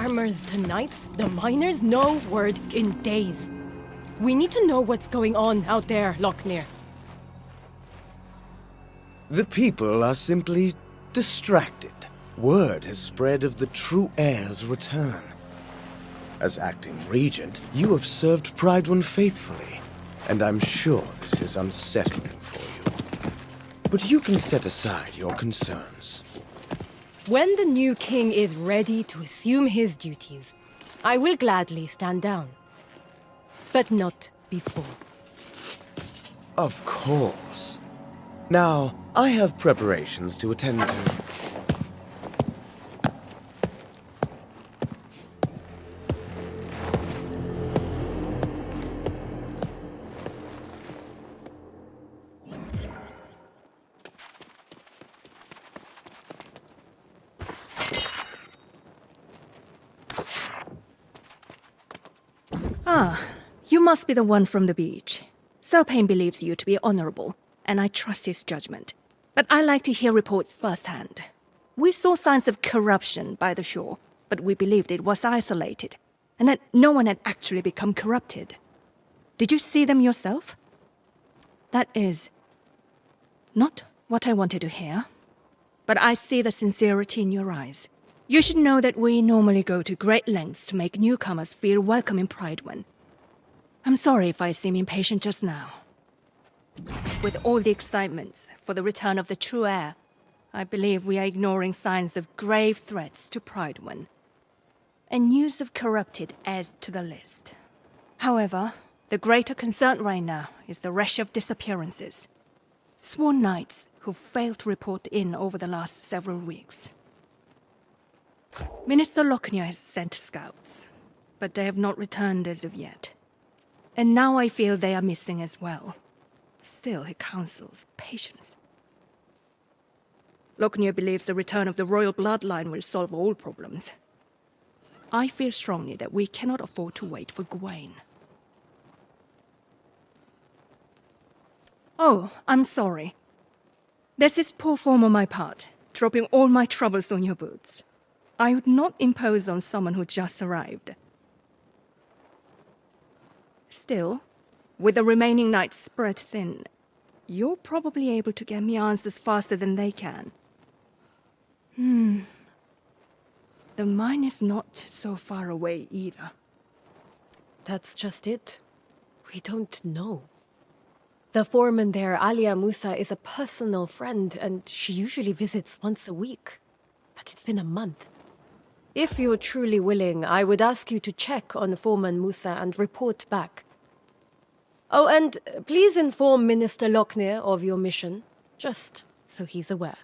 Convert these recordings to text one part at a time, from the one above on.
farmers to knights, the miners no word in days. We need to know what's going on out there, Lochner. The people are simply distracted. Word has spread of the true heir's return. As acting regent, you have served Pride faithfully, and I'm sure this is unsettling for you. But you can set aside your concerns. When the new king is ready to assume his duties, I will gladly stand down. But not before. Of course. Now, I have preparations to attend to. Ah, you must be the one from the beach. Serpane believes you to be honorable, and I trust his judgment. But I like to hear reports firsthand. We saw signs of corruption by the shore, but we believed it was isolated, and that no one had actually become corrupted. Did you see them yourself? That is not what I wanted to hear, but I see the sincerity in your eyes. You should know that we normally go to great lengths to make newcomers feel welcome in Pride. I'm sorry if I seem impatient just now. With all the excitements for the return of the true heir, I believe we are ignoring signs of grave threats to Pride. And news of corrupted adds to the list. However, the greater concern right now is the rush of disappearances. Sworn knights who failed to report in over the last several weeks. Minister Lochner has sent scouts, but they have not returned as of yet. And now I feel they are missing as well. Still, he counsels patience. Lochner believes the return of the royal bloodline will solve all problems. I feel strongly that we cannot afford to wait for Gawain. Oh, I'm sorry. This is poor form on my part, dropping all my troubles on your boots. I would not impose on someone who just arrived. Still, with the remaining nights spread thin, you're probably able to get me answers faster than they can. The mine is not so far away either. That's just it. We don't know. The foreman there, Alia Musa, is a personal friend, and she usually visits once a week. But it's been a month. If you're truly willing, I would ask you to check on Foreman Musa and report back. Oh, and please inform Minister Lochner of your mission, just so he's aware.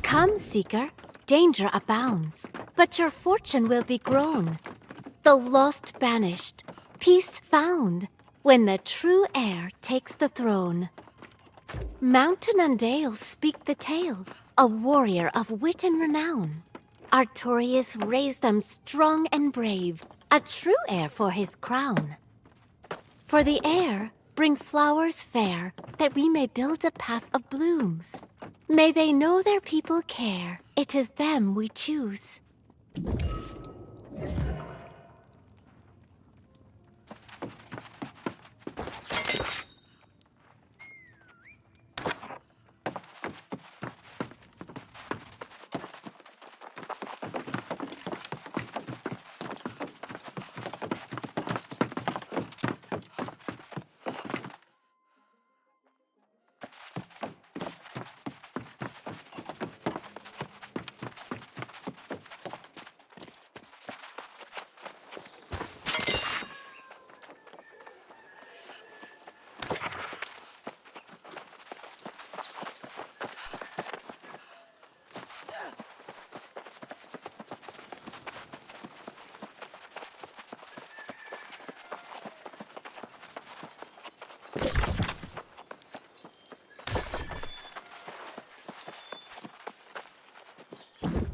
Come, Seeker, danger abounds, but your fortune will be grown. The lost banished, peace found, when the true heir takes the throne. Mountain and dale speak the tale, a warrior of wit and renown. Artorius raised them strong and brave, a true heir for his crown. For the heir, bring flowers fair, that we may build a path of blooms. May they know their people care, it is them we choose.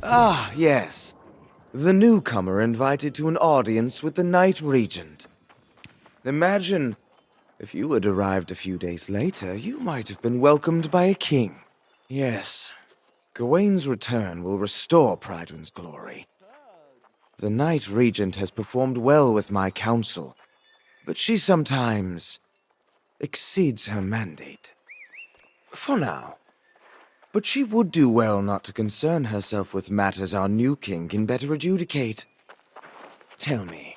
Ah, yes. The newcomer invited to an audience with the Night Regent. Imagine, if you had arrived a few days later, you might have been welcomed by a king. Yes, Gawain's return will restore Prydwen's glory. The Night Regent has performed well with my council, but she sometimes exceeds her mandate. For now. But she would do well not to concern herself with matters our new king can better adjudicate. Tell me,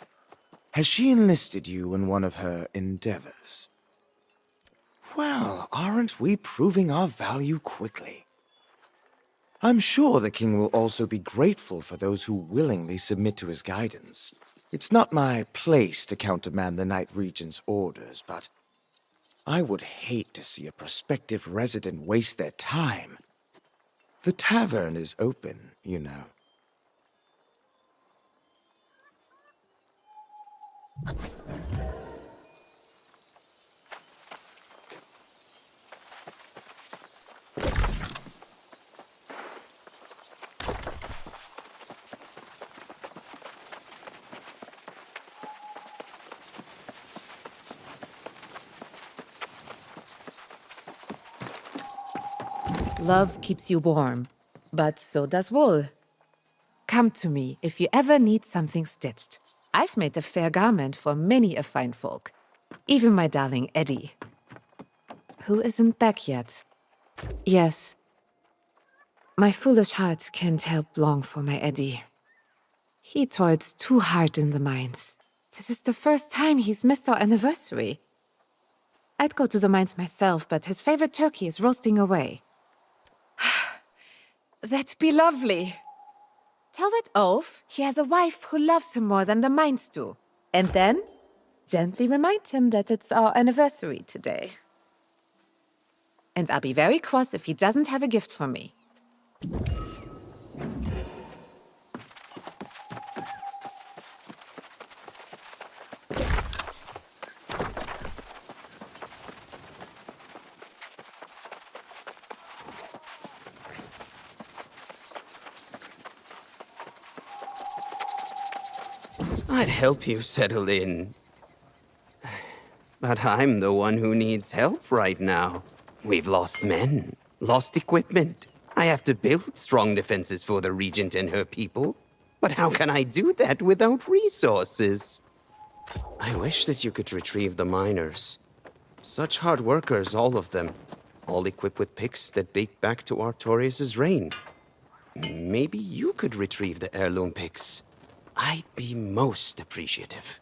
has she enlisted you in one of her endeavors? Well, aren't we proving our value quickly? I'm sure the king will also be grateful for those who willingly submit to his guidance. It's not my place to countermand the Night Regent's orders, but I would hate to see a prospective resident waste their time. The tavern is open, you know. Love keeps you warm, but so does wool. Come to me if you ever need something stitched. I've made a fair garment for many a fine folk, even my darling Eddie, who isn't back yet. Yes, my foolish heart can't help long for my Eddie. He toiled too hard in the mines. This is the first time he's missed our anniversary. I'd go to the mines myself, but his favorite turkey is roasting away. That'd be lovely. Tell that oaf he has a wife who loves him more than the mines do. And then, gently remind him that it's our anniversary today. And I'll be very cross if he doesn't have a gift for me. I'd help you settle in. But I'm the one who needs help right now. We've lost men, lost equipment. I have to build strong defenses for the Regent and her people. But how can I do that without resources? I wish that you could retrieve the miners. Such hard workers, all of them. All equipped with picks that date back to Artorius' reign. Maybe you could retrieve the heirloom picks. I'd be most appreciative.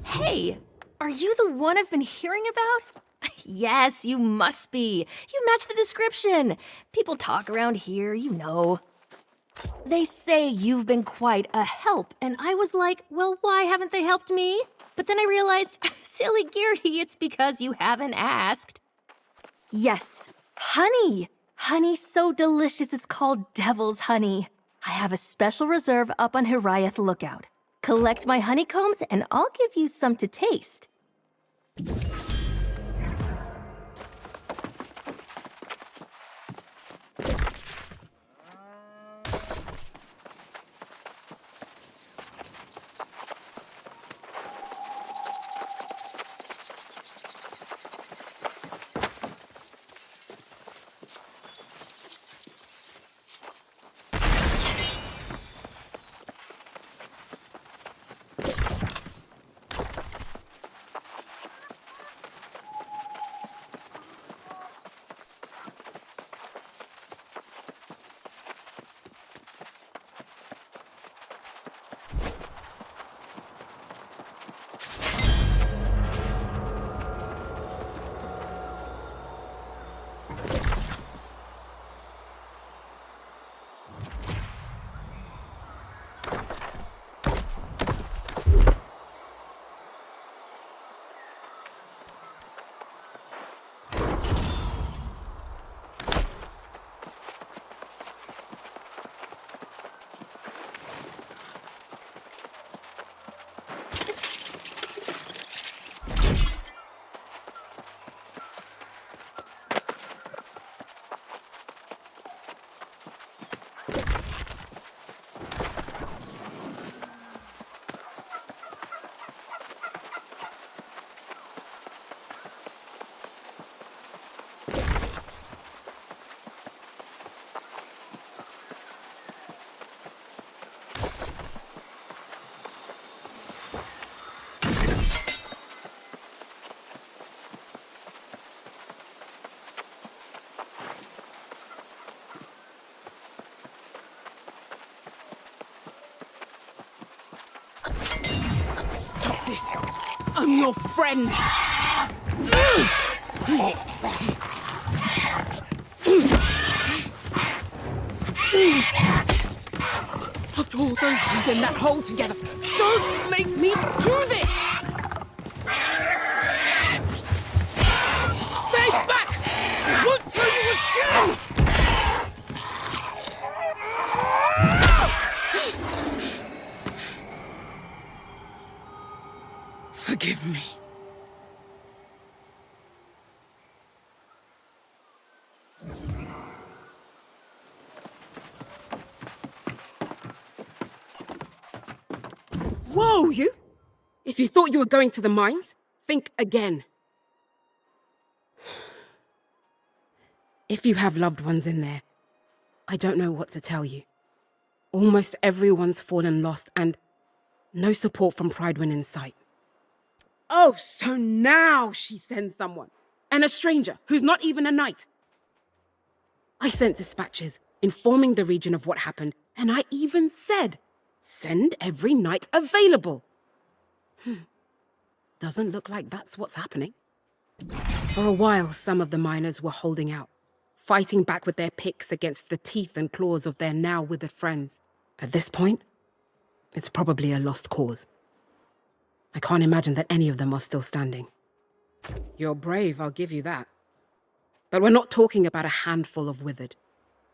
Hey, are you the one I've been hearing about? Yes, you must be. You match the description. People talk around here, you know. They say you've been quite a help, and I was like, well, why haven't they helped me? But then I realized, silly Geardy, it's because you haven't asked. Yes, honey. Honey so delicious it's called devil's honey. I have a special reserve up on Hiraeth Lookout. Collect my honeycombs and I'll give you some to taste. Stop this! I'm your friend! After all those years in that hole together, don't make me do this! Stay back! I won't tell you again! Forgive me. Whoa, you! If you thought you were going to the mines, think again. If you have loved ones in there, I don't know what to tell you. Almost everyone's fallen lost and no support from Pridewind in sight. Oh, so now she sends someone. And a stranger who's not even a knight. I sent dispatches informing the region of what happened, and I even said, send every knight available. Doesn't look like that's what's happening. For a while, some of the miners were holding out, fighting back with their picks against the teeth and claws of their now withered friends. At this point, it's probably a lost cause. I can't imagine that any of them are still standing. You're brave, I'll give you that. But we're not talking about a handful of withered.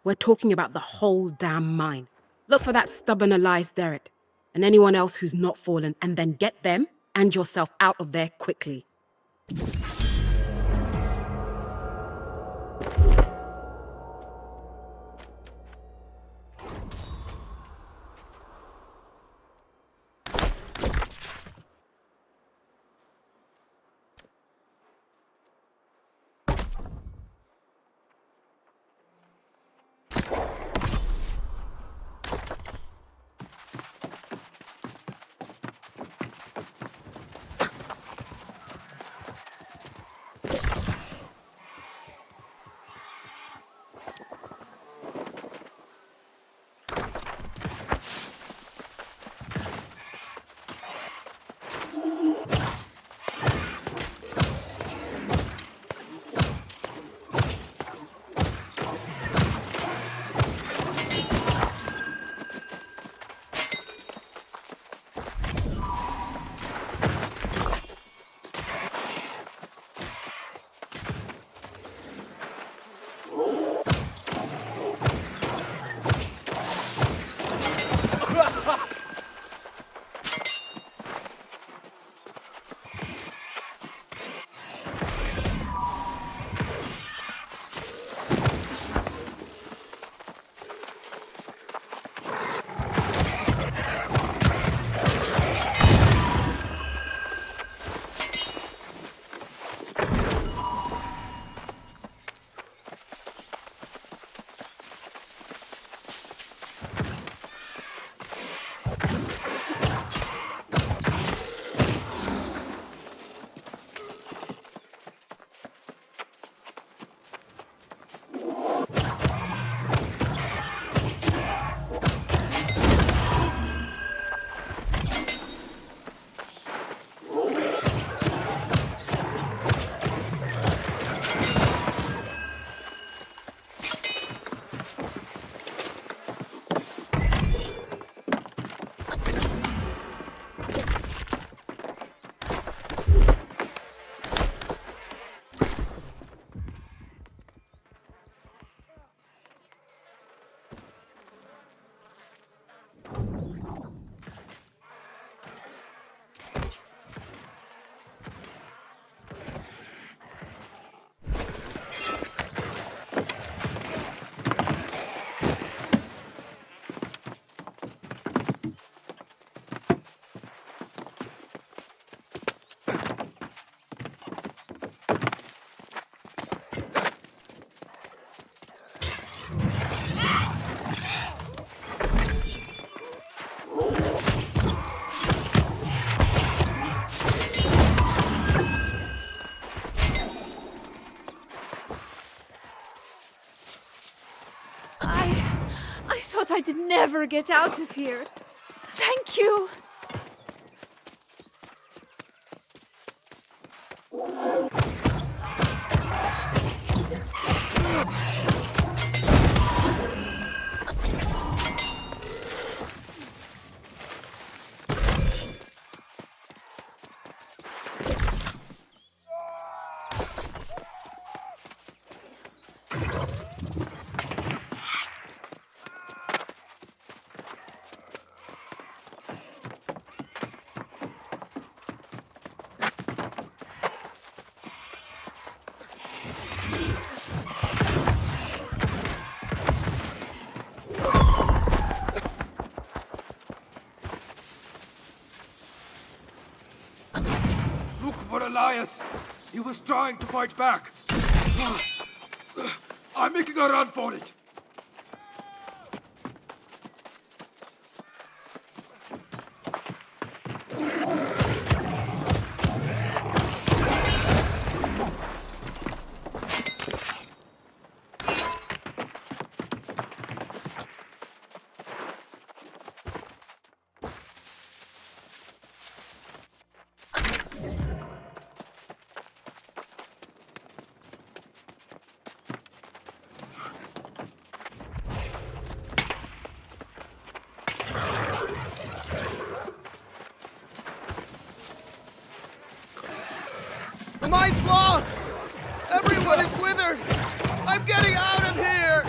We're talking about the whole damn mine. Look for that stubborn Elias Derrick and anyone else who's not fallen, and then get them and yourself out of there quickly. I thought I'd never get out of here. Thank you. Look for Elias! He was trying to fight back. I'm making a run for it. The mine's lost! Everyone is withered! I'm getting out of here!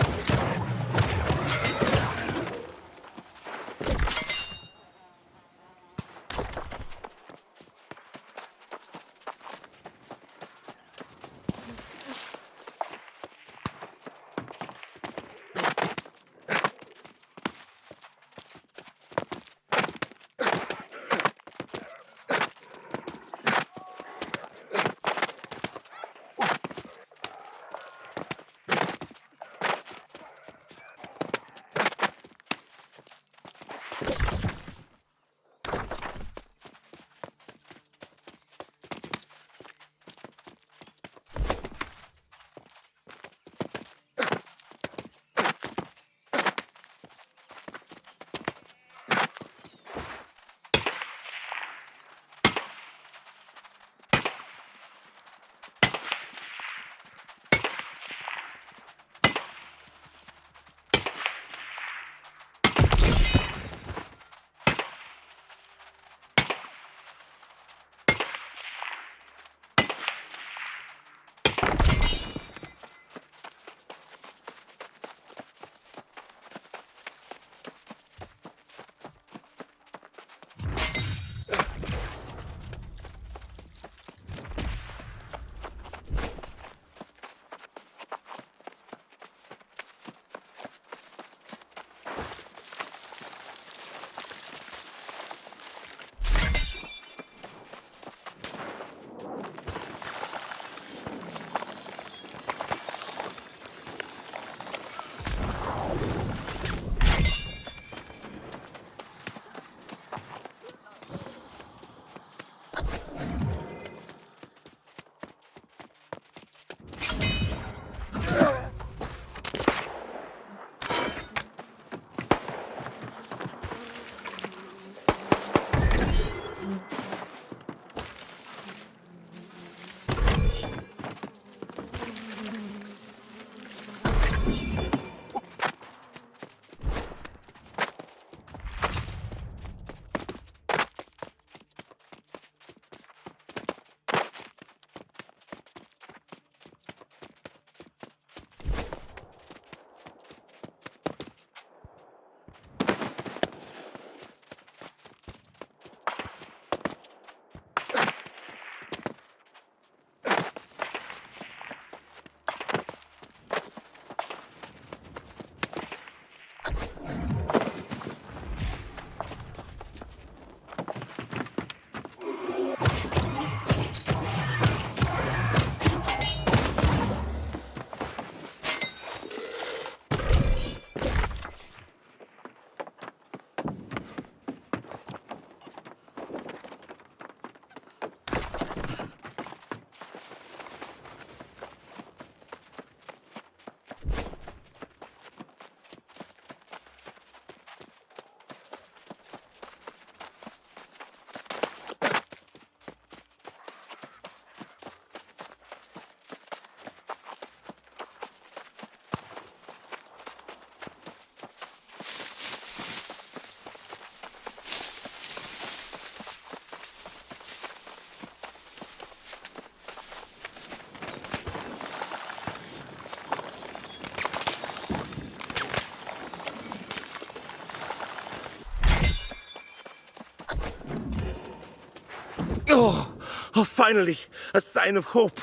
Oh, finally, a sign of hope.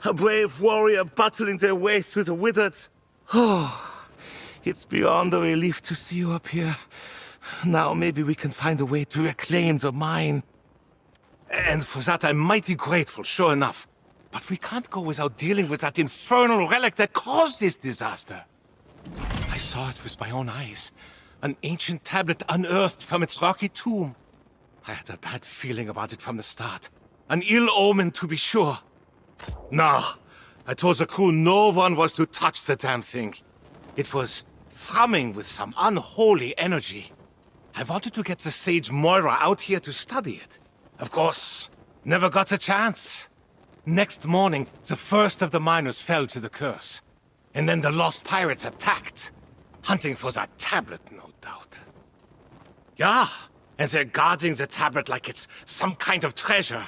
A brave warrior battling their way through the withered. Oh, it's beyond a relief to see you up here. Now maybe we can find a way to reclaim the mine. And for that I'm mighty grateful, sure enough. But we can't go without dealing with that infernal relic that caused this disaster. I saw it with my own eyes. An ancient tablet unearthed from its rocky tomb. I had a bad feeling about it from the start. An ill omen, to be sure. No, I told the crew no one was to touch the damn thing. It was thrumming with some unholy energy. I wanted to get the sage Moira out here to study it. Of course, never got a chance. Next morning, the first of the miners fell to the curse. And then the lost pirates attacked. Hunting for that tablet, no doubt. Yeah, and they're guarding the tablet like it's some kind of treasure.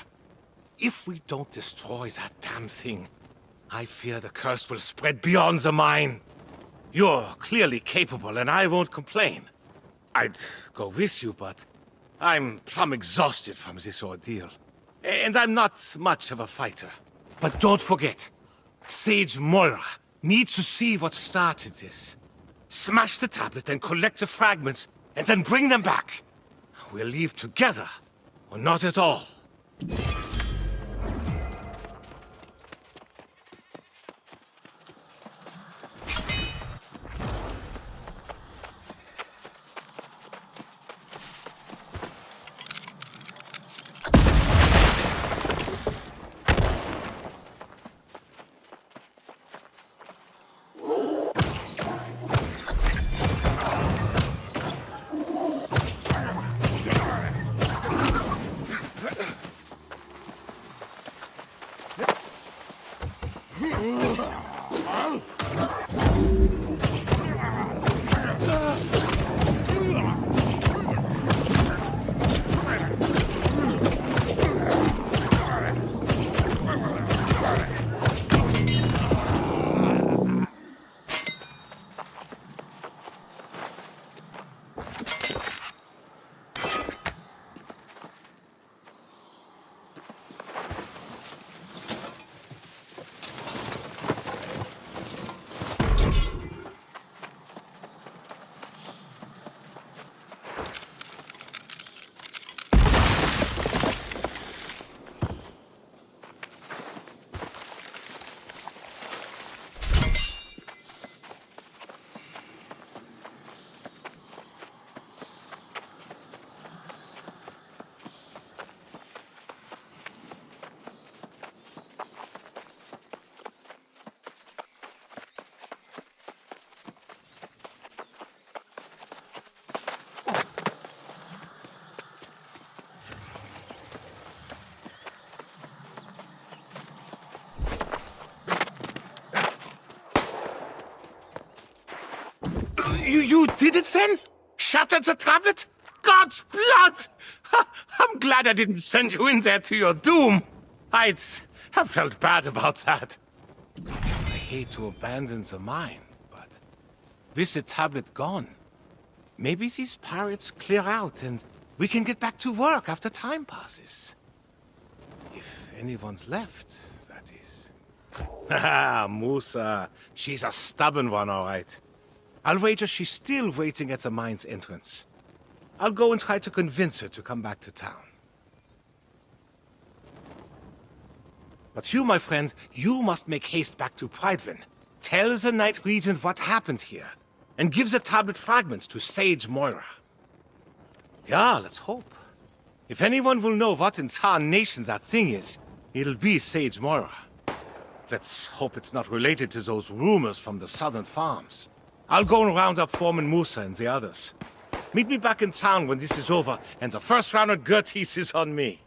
If we don't destroy that damn thing, I fear the curse will spread beyond the mine. You're clearly capable, and I won't complain. I'd go with you, but I'm plumb exhausted from this ordeal. And I'm not much of a fighter. But don't forget, Sage Moira needs to see what started this. Smash the tablet and collect the fragments, and then bring them back. We'll leave together, or not at all. You did it then? Shattered the tablet? God's blood! I'm glad I didn't send you in there to your doom. I'd have felt bad about that. I hate to abandon the mine, but with the tablet gone, maybe these pirates clear out and we can get back to work after time passes. If anyone's left, that is. Haha, Musa. She's a stubborn one, all right. I'll wager she's still waiting at the mine's entrance. I'll go and try to convince her to come back to town. But you, my friend, you must make haste back to Pridevin. Tell the Night Regent what happened here, and give the tablet fragments to Sage Moira. Yeah, let's hope. If anyone will know what in tarnation that thing is, it'll be Sage Moira. Let's hope it's not related to those rumors from the southern farms. I'll go and round up Foreman Musa and the others. Meet me back in town when this is over, and the first round of Gerties is on me.